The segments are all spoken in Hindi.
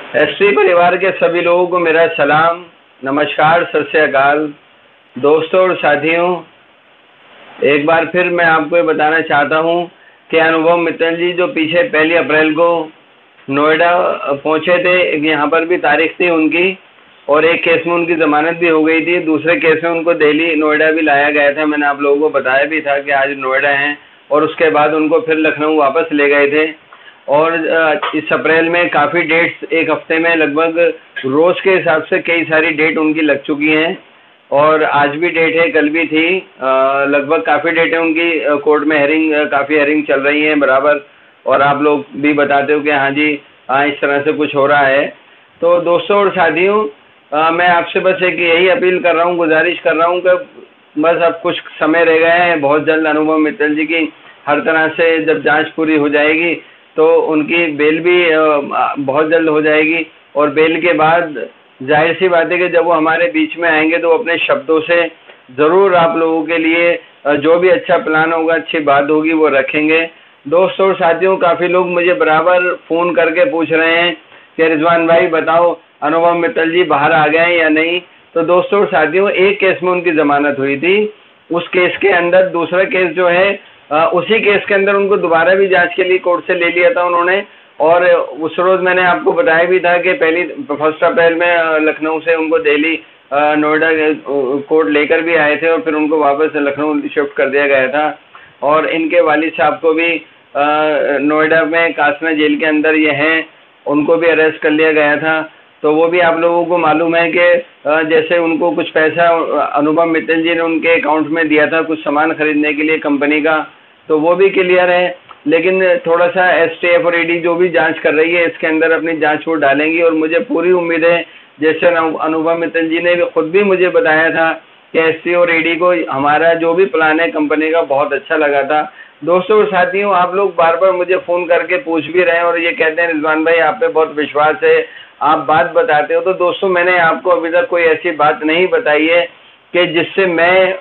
एसटी परिवार के सभी लोगों को मेरा सलाम, नमस्कार, सत श्री अकाल। दोस्तों और साथियों, एक बार फिर मैं आपको ये बताना चाहता हूँ कि अनुभव मित्तल जी जो पीछे 1 अप्रैल को नोएडा पहुँचे थे, यहाँ पर भी तारीख थी उनकी, और एक केस में उनकी जमानत भी हो गई थी, दूसरे केस में उनको दिल्ली नोएडा भी लाया गया था। मैंने आप लोगों को बताया भी था कि आज नोएडा हैं, और उसके बाद उनको फिर लखनऊ वापस ले गए थे। और इस अप्रैल में काफ़ी डेट्स, एक हफ्ते में लगभग रोज़ के हिसाब से कई सारी डेट उनकी लग चुकी हैं, और आज भी डेट है, कल भी थी। लगभग काफ़ी डेटें उनकी कोर्ट में काफ़ी हेयरिंग चल रही हैं बराबर, और आप लोग भी बताते हो कि हाँ जी, हाँ इस तरह से कुछ हो रहा है। तो दोस्तों और साथियों, मैं आपसे बस एक यही अपील कर रहा हूँ, गुजारिश कर रहा हूँ कि बस अब कुछ समय रह गए हैं। बहुत जल्द अनुभव मित्तल जी की हर तरह से जब जांच पूरी हो जाएगी तो उनकी बेल भी बहुत जल्द हो जाएगी, और बेल के बाद जाहिर सी बात है कि जब वो हमारे बीच में आएंगे तो अपने शब्दों से ज़रूर आप लोगों के लिए जो भी अच्छा प्लान होगा, अच्छी बात होगी, वो रखेंगे। दोस्तों और साथियों, काफ़ी लोग मुझे बराबर फ़ोन करके पूछ रहे हैं कि रिजवान भाई बताओ अनुभव मित्तल जी बाहर आ गए हैं या नहीं। तो दोस्तों और साथियों, एक केस में उनकी ज़मानत हुई थी, उस केस के अंदर दूसरा केस जो है उसी केस के अंदर उनको दोबारा भी जांच के लिए कोर्ट से ले लिया था उन्होंने। और उस रोज़ मैंने आपको बताया भी था कि 1 अप्रैल में लखनऊ से उनको दिल्ली नोएडा कोर्ट लेकर भी आए थे, और फिर उनको वापस लखनऊ शिफ्ट कर दिया गया था। और इनके वालिद साहब को भी नोएडा में कासना जेल के अंदर ये हैं, उनको भी अरेस्ट कर लिया गया था। तो वो भी आप लोगों को मालूम है कि जैसे उनको कुछ पैसा अनुभव मित्तल जी ने उनके अकाउंट में दिया था कुछ सामान खरीदने के लिए कंपनी का, तो वो भी क्लियर है। लेकिन थोड़ा सा एसटीएफ और ईडी जो भी जांच कर रही है, इसके अंदर अपनी जांच वो डालेंगी, और मुझे पूरी उम्मीद है, जैसे अनुभव मित्तल जी ने खुद भी मुझे बताया था कि एसटी और ईडी को हमारा जो भी प्लान है कंपनी का बहुत अच्छा लगा था। दोस्तों और साथियों, आप लोग बार बार मुझे फ़ोन करके पूछ भी रहे हैं और ये कहते हैं रिजवान भाई आप पे बहुत विश्वास है, आप बात बताते हो। तो दोस्तों, मैंने आपको अभी तक कोई ऐसी बात नहीं बताई है कि जिससे मैं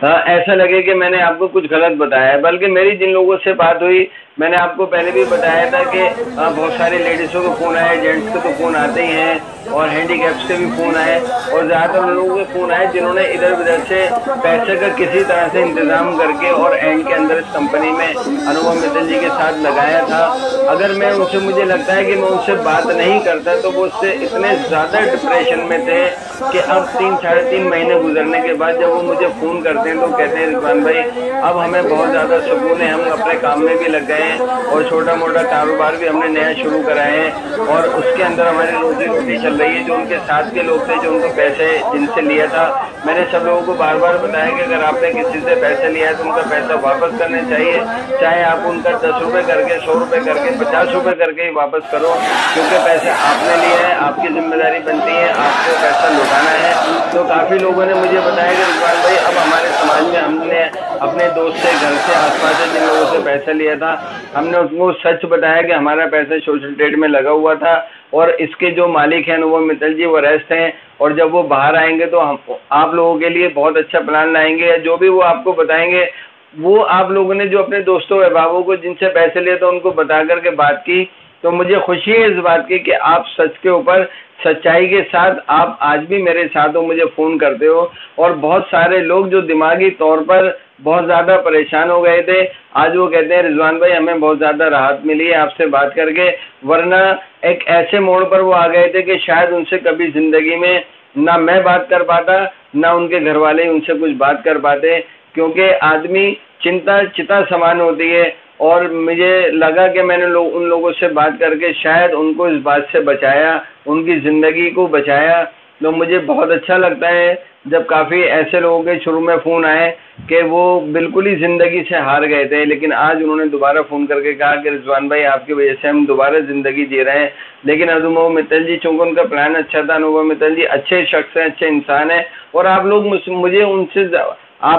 ऐसा लगे कि मैंने आपको कुछ गलत बताया है, बल्कि मेरी जिन लोगों से बात हुई, मैंने आपको पहले भी बताया था कि बहुत सारी लेडीज़ों के फ़ोन आए, जेंट्स के तो फ़ोन आते ही हैं, और हैंडीकैप्स के भी फ़ोन आए, और ज़्यादातर लोगों के फ़ोन आए जिन्होंने इधर उधर से पैसे का किसी तरह से इंतज़ाम करके और एंड के अंदर इस कंपनी में अनुभव मित्तल जी के साथ लगाया था। अगर मैं उनसे, मुझे लगता है कि मैं उनसे बात नहीं करता तो वो उससे इतने ज़्यादा डिप्रेशन में थे कि अब 3 साढ़े 3 महीने गुजरने के बाद जब वो मुझे फ़ोन करते हैं तो कहते हैं रिजवान भाई अब हमें बहुत ज़्यादा सुकून है, हम अपने काम में भी लग गए हैं, और छोटा मोटा कारोबार भी हमने नया शुरू करा है, और उसके अंदर हमारी रोजी रोटी चल रही है। जो उनके साथ के लोग थे, जो उनको पैसे जिनसे लिया था, मैंने सब लोगों को बार बार बताया कि अगर आपने किसी से पैसे लिया है तो उनका पैसा वापस करना चाहिए, चाहे आप उनका 10 रुपये करके, 100 रुपये करके, 50 रुपये करके ही वापस करो, क्योंकि पैसे आपने लिए हैं, आपकी जिम्मेदारी बनती है, आपको पैसा लौटाना है। तो काफ़ी लोगों ने मुझे बताया कि रिजवान भाई अब हमारे समाज में हमने अपने दोस्त से, घर से, आसपास से जिन लोगों से पैसा लिया था, हमने उनको सच बताया कि हमारा पैसा सोशल ट्रेड में लगा हुआ था, और इसके जो मालिक हैं अनुभव मित्तल जी वो अरेस्ट हैं, और जब वो बाहर आएंगे तो हम आप लोगों के लिए बहुत अच्छा प्लान लाएंगे, या जो भी वो आपको बताएंगे वो आप लोगों ने जो अपने दोस्तों अहबाबों को जिनसे पैसे लिए तो उनको बता करके बात की। तो मुझे खुशी है इस बात की कि आप सच के ऊपर सच्चाई के साथ आप आज भी मेरे साथ हो, मुझे फ़ोन करते हो, और बहुत सारे लोग जो दिमागी तौर पर बहुत ज़्यादा परेशान हो गए थे, आज वो कहते हैं रिजवान भाई हमें बहुत ज़्यादा राहत मिली है आपसे बात करके, वरना एक ऐसे मोड़ पर वो आ गए थे कि शायद उनसे कभी ज़िंदगी में ना मैं बात कर पाता, ना उनके घर वाले उनसे कुछ बात कर पाते, क्योंकि आदमी चिंता चिता समान होती है। और मुझे लगा कि मैंने उन लोगों से बात करके शायद उनको इस बात से बचाया, उनकी ज़िंदगी को बचाया। तो मुझे बहुत अच्छा लगता है जब काफ़ी ऐसे लोगों के शुरू में फ़ोन आए कि वो बिल्कुल ही ज़िंदगी से हार गए थे, लेकिन आज उन्होंने दोबारा फ़ोन करके कहा कि रिजवान भाई आपकी वजह से हम दोबारा ज़िंदगी जी रहे हैं। लेकिन अनुभव मित्तल जी, चूँकि उनका प्लान अच्छा था, अनुभव मित्तल जी अच्छे शख्स हैं, अच्छे इंसान हैं, और आप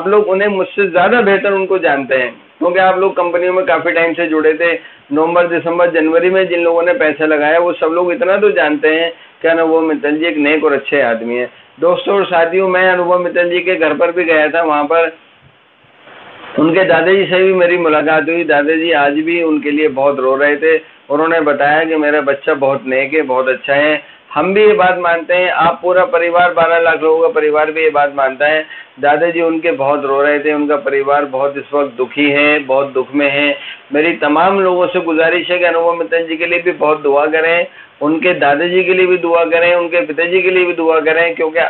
लोग उन्हें मुझसे ज़्यादा बेहतर उनको जानते हैं, क्योंकि आप लोग कंपनियों में काफ़ी टाइम से जुड़े थे। नवंबर, दिसंबर, जनवरी में जिन लोगों ने पैसा लगाया वो सब लोग इतना तो जानते हैं कि अनुभव मित्तल जी एक नेक और अच्छे आदमी हैं। दोस्तों और साथियों, मैं अनुभव मित्तल जी के घर पर भी गया था, वहाँ पर उनके दादाजी से भी मेरी मुलाकात हुई। दादाजी आज भी उनके लिए बहुत रो रहे थे, उन्होंने बताया कि मेरा बच्चा बहुत नेक है, बहुत अच्छा है। हम भी ये बात मानते हैं, आप पूरा परिवार 12 लाख लोगों का परिवार भी ये बात मानता है। दादाजी उनके बहुत रो रहे थे, उनका परिवार बहुत इस वक्त दुखी है, बहुत दुख में है। मेरी तमाम लोगों से गुजारिश है कि अनुभव मित्तल जी के लिए भी बहुत दुआ करें, उनके दादाजी के लिए भी दुआ करें, उनके पिताजी के लिए भी दुआ करें, क्योंकि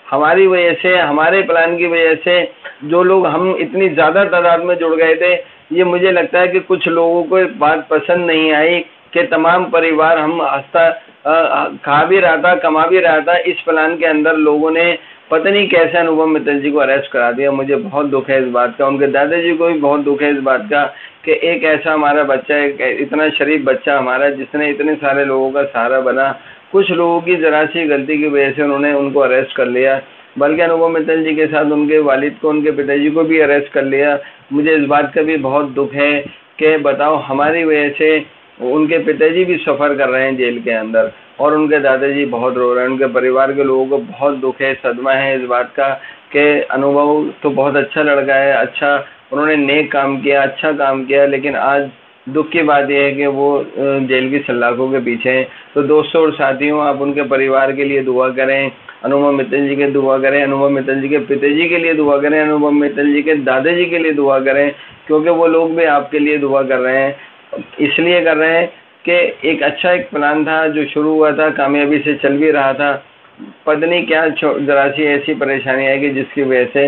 हमारी वजह से, हमारे प्लान की वजह से जो लोग हम इतनी ज़्यादा तादाद में जुड़ गए थे, ये मुझे लगता है कि कुछ लोगों को बात पसंद नहीं आई कि तमाम परिवार हम हंसता खा भी रहा था, कमा भी रहा था, इस प्लान के अंदर लोगों ने पता नहीं कैसे अनुभव मित्तल जी को अरेस्ट करा दिया। मुझे बहुत दुख है इस बात का, उनके दादाजी को भी बहुत दुख है इस बात का कि एक ऐसा हमारा बच्चा है, इतना शरीफ बच्चा हमारा, जिसने इतने सारे लोगों का सहारा बना, कुछ लोगों की जरा सी गलती की वजह से उन्होंने उनको अरेस्ट कर लिया। बल्कि अनुभव मित्तल जी के साथ उनके वालिद को, उनके पिताजी को भी अरेस्ट कर लिया। मुझे इस बात का भी बहुत दुख है कि बताओ हमारी वजह से उनके पिताजी भी सफ़र कर रहे हैं जेल के अंदर, और उनके दादाजी बहुत रो रहे हैं। उनके परिवार के लोगों को बहुत दुख है, सदमा है इस बात का कि अनुभव तो बहुत अच्छा लड़का है, अच्छा उन्होंने नेक काम किया, अच्छा काम किया, लेकिन आज दुख की बात यह है कि वो जेल की सलाखों के पीछे हैं। तो दोस्तों और साथियों, आप उनके परिवार के लिए दुआ करें, अनुभव मित्तल जी के दुआ करें, अनुभव मित्तल जी के पिताजी के लिए दुआ करें, अनुभव मित्तल जी के दादाजी के लिए दुआ करें, क्योंकि वो लोग भी आपके लिए दुआ कर रहे हैं। इसलिए कर रहे हैं कि एक अच्छा एक प्लान था जो शुरू हुआ था, कामयाबी से चल भी रहा था, पता नहीं क्या जरा सी ऐसी परेशानी आएगी जिसकी वजह से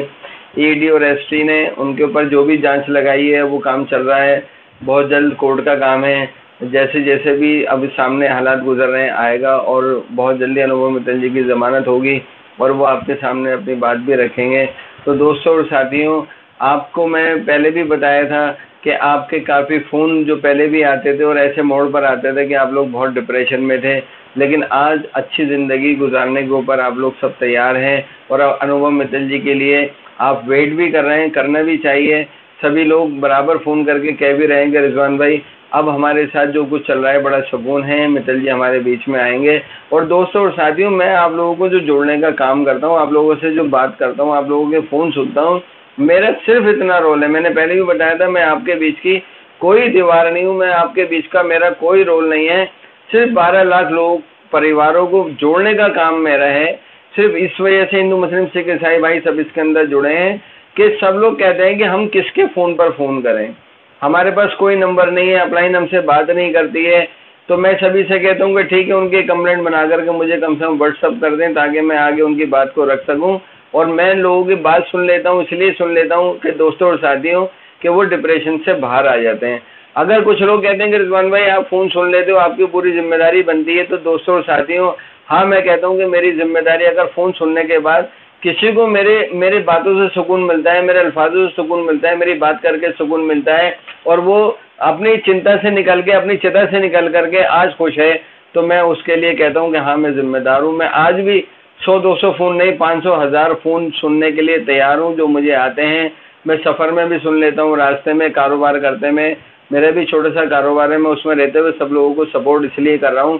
ईडी और एसटी ने उनके ऊपर जो भी जांच लगाई है वो काम चल रहा है। बहुत जल्द कोर्ट का काम है, जैसे जैसे भी अब सामने हालात गुजर रहे हैं आएगा, और बहुत जल्दी अनुभव मित्तल जी की ज़मानत होगी और वो आपके सामने अपनी बात भी रखेंगे। तो दोस्तों और साथियों, आपको मैं पहले भी बताया था कि आपके काफ़ी फ़ोन जो पहले भी आते थे और ऐसे मोड़ पर आते थे कि आप लोग बहुत डिप्रेशन में थे, लेकिन आज अच्छी ज़िंदगी गुजारने के ऊपर आप लोग सब तैयार हैं, और अनुभव मित्तल जी के लिए आप वेट भी कर रहे हैं, करना भी चाहिए। सभी लोग बराबर फ़ोन करके कह भी रहे हैं कि रिजवान भाई अब हमारे साथ जो कुछ चल रहा है बड़ा सुकून है, मित्तल जी हमारे बीच में आएंगे। और दोस्तों और साथियों, मैं आप लोगों को जो जोड़ने का काम करता हूँ, आप लोगों से जो बात करता हूँ, आप लोगों के फ़ोन सुनता हूँ, मेरा सिर्फ इतना रोल है। मैंने पहले भी बताया था, मैं आपके बीच की कोई दीवार नहीं हूँ, मैं आपके बीच का मेरा कोई रोल नहीं है। सिर्फ 12 लाख लोग परिवारों को जोड़ने का काम मेरा है। सिर्फ इस वजह से हिंदू मुस्लिम सिख ईसाई भाई सब इसके अंदर जुड़े हैं कि सब लोग कहते हैं कि हम किसके फ़ोन पर फ़ोन करें, हमारे पास कोई नंबर नहीं है, अपलाइन हमसे बात नहीं करती है। तो मैं सभी से कहता हूँ कि ठीक है, उनकी कंप्लेंट बना करके मुझे कम से कम व्हाट्सअप कर दें, ताकि मैं आगे उनकी बात को रख सकूँ। और मैं लोगों की बात सुन लेता हूँ, इसलिए सुन लेता हूँ कि दोस्तों और साथियों कि वो डिप्रेशन से बाहर आ जाते हैं। अगर कुछ लोग कहते हैं कि रिजवान भाई आप फ़ोन सुन लेते हो, आपकी पूरी जिम्मेदारी बनती है, तो दोस्तों और साथियों, हाँ मैं कहता हूँ कि मेरी जिम्मेदारी, अगर फ़ोन सुनने के बाद किसी को मेरे बातों से सुकून मिलता है, मेरे अल्फाजों से सुकून मिलता है, मेरी बात करके सुकून मिलता है, और वो अपनी चिंता से निकल के, अपनी चिता से निकल करके आज खुश है, तो मैं उसके लिए कहता हूँ कि हाँ मैं जिम्मेदार हूँ। मैं आज भी 100-200 फ़ोन नहीं, 500-1000 फ़ोन सुनने के लिए तैयार हूँ जो मुझे आते हैं। मैं सफ़र में भी सुन लेता हूँ, रास्ते में, कारोबार करते में, मेरा भी छोटा सा कारोबार है, मैं उसमें रहते हुए सब लोगों को सपोर्ट इसलिए कर रहा हूँ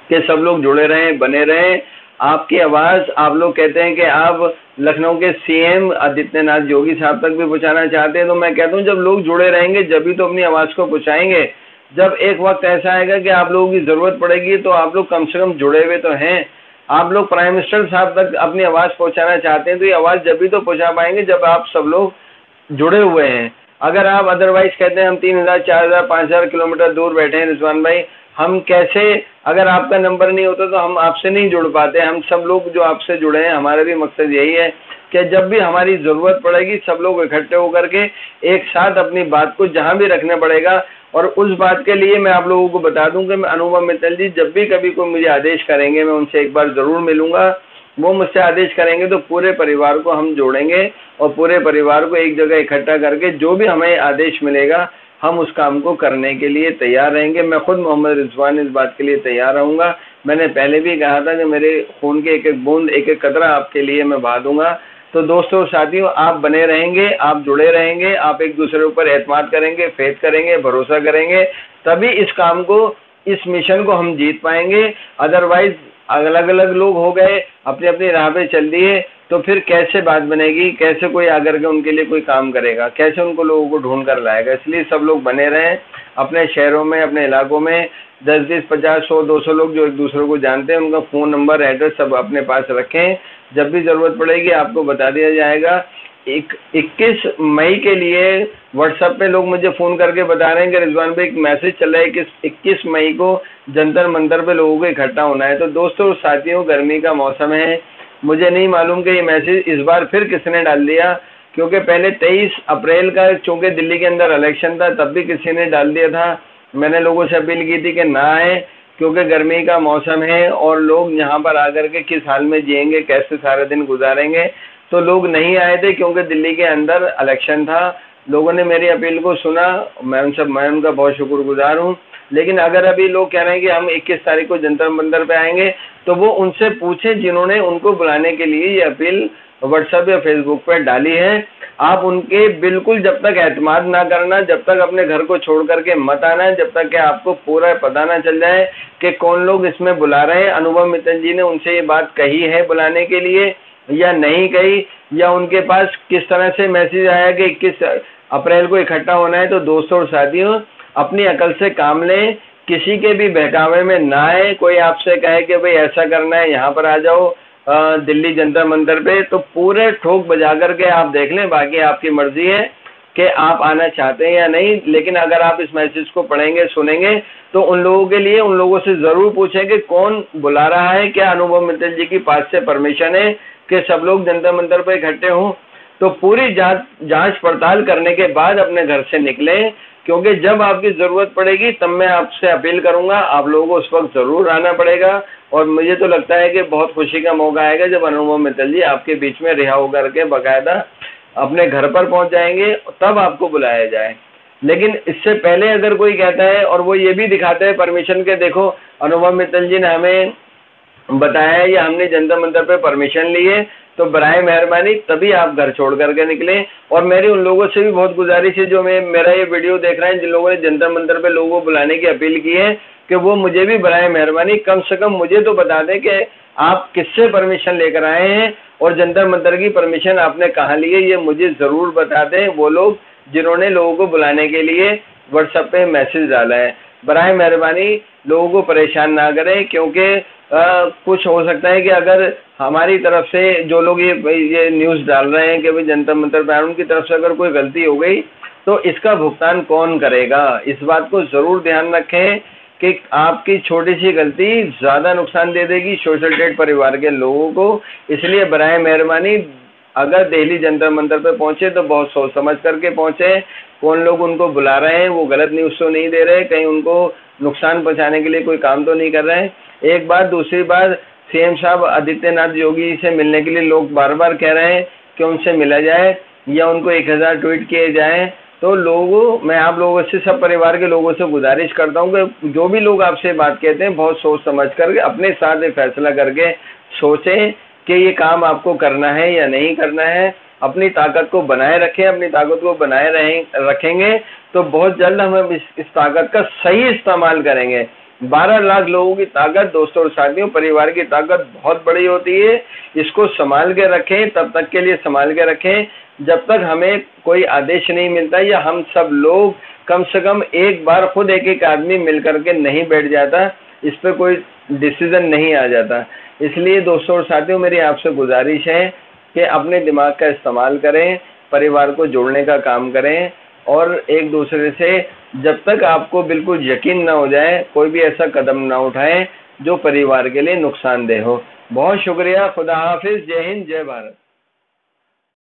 कि सब लोग जुड़े रहें, बने रहें। आपकी आवाज़, आप लोग कहते हैं कि आप लखनऊ के सीएम आदित्यनाथ योगी साहब तक भी पहुंचाना चाहते हैं, तो मैं कहता हूं जब लोग जुड़े रहेंगे जब ही तो अपनी आवाज़ को पहुंचाएंगे। जब एक वक्त ऐसा आएगा कि आप लोगों की ज़रूरत पड़ेगी, तो आप लोग कम से कम जुड़े हुए तो हैं। आप लोग प्राइम मिनिस्टर साहब तक अपनी आवाज़ पहुँचाना चाहते हैं, तो ये आवाज़ जब भी तो पहुँचा पाएंगे जब आप सब लोग जुड़े हुए हैं। अगर आप अदरवाइज कहते हैं हम 3000, 4000, 5000 किलोमीटर दूर बैठे हैं रिजवान भाई, हम कैसे, अगर आपका नंबर नहीं होता तो हम आपसे नहीं जुड़ पाते। हम सब लोग जो आपसे जुड़े हैं, हमारा भी मकसद यही है कि जब भी हमारी ज़रूरत पड़ेगी सब लोग इकट्ठे होकर के एक साथ अपनी बात को जहां भी रखना पड़ेगा। और उस बात के लिए मैं आप लोगों को बता दूं कि मैं अनुभव मित्तल जी जब भी कभी कोई मुझे आदेश करेंगे, मैं उनसे एक बार ज़रूर मिलूंगा। वो मुझसे आदेश करेंगे तो पूरे परिवार को हम जोड़ेंगे और पूरे परिवार को एक जगह इकट्ठा करके जो भी हमें आदेश मिलेगा हम उस काम को करने के लिए तैयार रहेंगे। मैं खुद मोहम्मद रिजवान इस बात के लिए तैयार रहूँगा। मैंने पहले भी कहा था कि मेरे खून के एक एक बूंद, एक एक कतरा आपके लिए मैं बहा दूंगा। तो दोस्तों साथियों, आप बने रहेंगे, आप जुड़े रहेंगे, आप एक दूसरे ऊपर एतमाद करेंगे, फेथ करेंगे, भरोसा करेंगे, तभी इस काम को, इस मिशन को हम जीत पाएंगे। अदरवाइज अलग अलग लोग हो गए, अपनी अपनी राह पे चल दिए, तो फिर कैसे बात बनेगी, कैसे कोई आकर के उनके लिए कोई काम करेगा, कैसे उनको लोगों को ढूंढ कर लाएगा। इसलिए सब लोग बने रहें अपने शहरों में, अपने इलाकों में 10-20, 50, 100, 200 लोग जो एक दूसरे को जानते हैं, उनका फ़ोन नंबर, एड्रेस सब अपने पास रखें। जब भी ज़रूरत पड़ेगी आपको बता दिया जाएगा। 21 मई के लिए व्हाट्सएप पे लोग मुझे फ़ोन करके बता रहे हैं कि रिजवान भाई एक मैसेज चल रहा है कि 21 मई को जंतर मंतर पे लोगों को इकट्ठा होना है। तो दोस्तों साथियों, गर्मी का मौसम है, मुझे नहीं मालूम कि ये मैसेज इस बार फिर किसने डाल दिया, क्योंकि पहले 23 अप्रैल का चूँकि दिल्ली के अंदर इलेक्शन था तब भी किसी ने डाल दिया था। मैंने लोगों से अपील की थी कि ना आए, क्योंकि गर्मी का मौसम है और लोग यहाँ पर आकर के किस हाल में जिएंगे, कैसे सारे दिन गुजारेंगे। तो लोग नहीं आए थे क्योंकि दिल्ली के अंदर इलेक्शन था। लोगों ने मेरी अपील को सुना, मैं उनका बहुत शुक्रगुजार हूँ। लेकिन अगर अभी लोग कह रहे हैं कि हम 21 तारीख को जंतर मंतर पे आएंगे, तो वो उनसे पूछें जिन्होंने उनको बुलाने के लिए ये अपील व्हाट्सएप या फेसबुक पर डाली है। आप उनके बिल्कुल जब तक एतमाद ना करना, जब तक अपने घर को छोड़ करके मत आना, जब तक कि आपको पूरा पता ना चल जाए कि कौन लोग इसमें बुला रहे हैं। अनुभव मित्तल जी ने उनसे ये बात कही है बुलाने के लिए या नहीं कही, या उनके पास किस तरह से मैसेज आया कि 21 अप्रैल को इकट्ठा होना है। तो दोस्तों और साथियों, अपनी अकल से काम लें, किसी के भी बहकावे में ना आए। कोई आपसे कहे कि भाई ऐसा करना है, यहाँ पर आ जाओ दिल्ली जंतर मंतर पे, तो पूरे ठोक बजा करके आप देख लें। बाकी आपकी मर्जी है कि आप आना चाहते हैं या नहीं। लेकिन अगर आप इस मैसेज को पढ़ेंगे, सुनेंगे, तो उन लोगों के लिए उन लोगों से ज़रूर पूछें कि कौन बुला रहा है, क्या अनुभव मित्तल जी की पास से परमिशन है कि सब लोग जंतर मंतर पर इकट्ठे हों। तो पूरी जांच पड़ताल करने के बाद अपने घर से निकलें, क्योंकि जब आपकी ज़रूरत पड़ेगी तब मैं आपसे अपील करूंगा, आप लोगों को उस वक्त ज़रूर आना पड़ेगा। और मुझे तो लगता है कि बहुत खुशी का मौका आएगा जब अनुभव मित्तल जी आपके बीच में रिहा होकर के बाकायदा अपने घर पर पहुंच जाएंगे, तब आपको बुलाया जाए। लेकिन इससे पहले अगर कोई कहता है और वो ये भी दिखाते हैं परमिशन के, देखो अनुभव मित्तल जी ने हमें बताया है या हमने जंतर मंतर पे परमिशन ली है, तो बराए मेहरबानी तभी आप घर छोड़ करके निकलें। और मेरी उन लोगों से भी बहुत गुजारिश है जो मेरा ये वीडियो देख रहे हैं, जिन लोगों ने जंतर मंतर पे लोगों को बुलाने की अपील की है, कि वो मुझे भी बराए मेहरबानी कम से कम मुझे तो बता दें कि आप किससे परमिशन लेकर आए हैं और जंतर मंतर की परमिशन आपने कहाँ ली है। ये मुझे ज़रूर बता दें वो लोग जिन्होंने लोगों को बुलाने के लिए व्हाट्सएप पे मैसेज डाला है। बराए मेहरबानी लोगों को परेशान ना करें, क्योंकि कुछ हो सकता है कि अगर हमारी तरफ से जो लोग ये न्यूज़ डाल रहे हैं कि भाई जंतर मंतर पर, उनकी तरफ से अगर कोई गलती हो गई तो इसका भुगतान कौन करेगा। इस बात को ज़रूर ध्यान रखें कि आपकी छोटी सी गलती ज़्यादा नुकसान दे देगी सोशल परिवार के लोगों को। इसलिए बराए मेहरबानी अगर दिल्ली जंतर मंतर पे पहुंचे तो बहुत सोच समझ करके पहुंचे। कौन लोग उनको बुला रहे हैं वो गलत न्यूज़ तो नहीं दे रहे, कहीं उनको नुकसान पहुंचाने के लिए कोई काम तो नहीं कर रहे हैं। एक बात। दूसरी बात, सीएम साहब आदित्यनाथ योगी से मिलने के लिए लोग बार बार कह रहे हैं कि उनसे मिला जाए या उनको 1000 ट्वीट किए जाएं। तो मैं आप लोगों से, सब परिवार के लोगों से गुजारिश करता हूं कि जो भी लोग आपसे बात कहते हैं बहुत सोच समझ करके अपने साथ एक फैसला करके सोचें कि ये काम आपको करना है या नहीं करना है। अपनी ताकत को बनाए रखें। अपनी ताकत को बनाए रखेंगे तो बहुत जल्द हम इस ताकत का सही इस्तेमाल करेंगे। 12 लाख लोगों की ताकत, दोस्तों और साथियों, परिवार की ताकत बहुत बड़ी होती है। इसको संभाल के रखें, तब तक के लिए संभाल के रखें जब तक हमें कोई आदेश नहीं मिलता या हम सब लोग कम से कम एक बार खुद एक आदमी मिल करके नहीं बैठ जाता, इस पर कोई डिसीजन नहीं आ जाता। इसलिए दोस्तों और साथियों, मेरी आपसे गुजारिश है कि अपने दिमाग का इस्तेमाल करें, परिवार को जोड़ने का काम करें और एक दूसरे से जब तक आपको बिल्कुल यकीन ना हो जाए कोई भी ऐसा कदम ना उठाएं जो परिवार के लिए नुकसानदेह हो। बहुत शुक्रिया। खुदा हाफिज। जय हिंद, जय भारत।